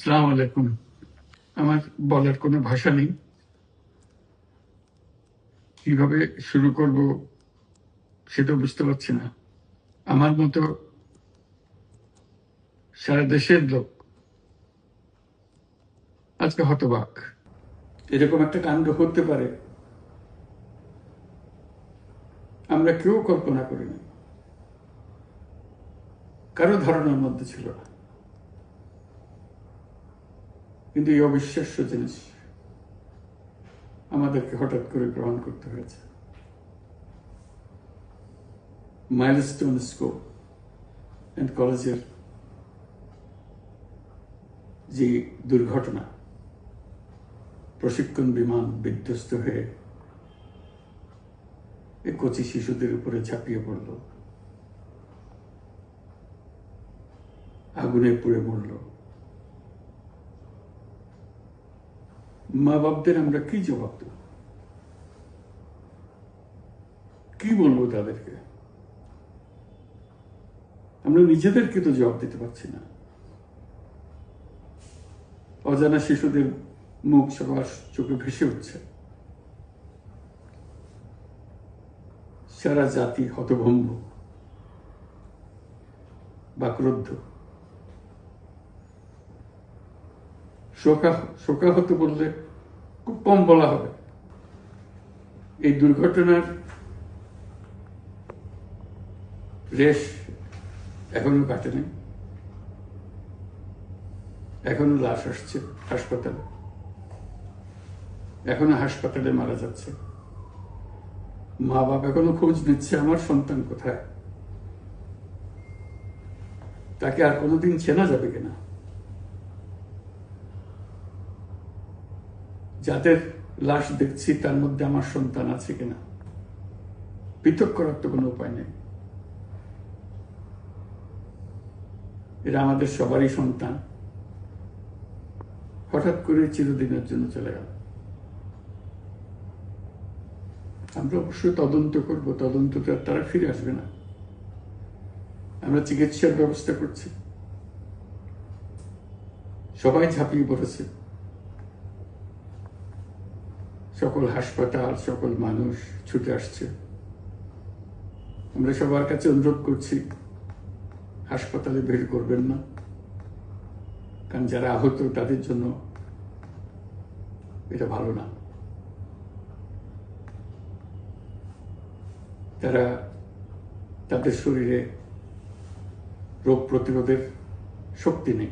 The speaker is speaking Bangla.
আসসালামু আলাইকুম। আমার বলার কোনো ভাষা নেই, কিভাবে শুরু করব সেটা বুঝতে পারছি না। আমার মতো সারা দেশের লোক আজকে হতবাক। এরকম একটা কাণ্ড হতে পারে আমরা কেউ কল্পনা করিনি, কারো ধারণার মধ্যে ছিল না। কিন্তু এই অবিশ্বাস্য জিনিস আমাদেরকে হঠাৎ করে গ্রহণ করতে হয়েছে। মাইলস্টোন স্কুল অ্যান্ড কলেজের যে দুর্ঘটনা, প্রশিক্ষণ বিমান বিধ্বস্ত হয়ে এই কচি শিশুদের উপরে ঝাঁপিয়ে পড়ল, আগুনে পুড়ে মরল। মা বাপদের আমরা কি জবাব দেব? কি বলবো তাদেরকে? আমরা নিজেদেরকে তো জবাব দিতে পারছি না। অজানা শিশুদের মুখ সবার চোখে ভেসে উঠছে। সারা জাতি হতভম্ব বা ক্রুদ্ধ। শোকাহত বললে খুব কম বলা হবে। এই দুর্ঘটনার রেশ এখনো কাটেনি। এখনো লাশ আসছে হাসপাতালে, এখনো হাসপাতালে মারা যাচ্ছে। মা বাপ এখনো খোঁজ নিচ্ছে আমার সন্তান কোথায়, তাকে আর কোনোদিন চেনা যাবে কিনা। যাদের লাশ দেখছি তার মধ্যে আমার সন্তান আছে কিনা পৃথক করার তো কোনো উপায় নেই। এরা আমাদের সবারই সন্তান, হঠাৎ করে চিরদিনের জন্য চলে গেল। আমরা অবশ্যই তদন্ত করব, তদন্তটা তারা ফিরে আসবে না। আমরা চিকিৎসার ব্যবস্থা করছি, সবাই ঝাঁপিয়ে পড়েছে। সকল হাসপাতাল, সকল মানুষ ছুটে আসছে। আমরা সবার কাছে অনুরোধ করছি, হাসপাতালে ভিড় করবেন না, কারণ যারা আহত তাদের জন্য এটা ভালো না। তারা তাদের শরীরে রোগ প্রতিরোধের শক্তি নেই।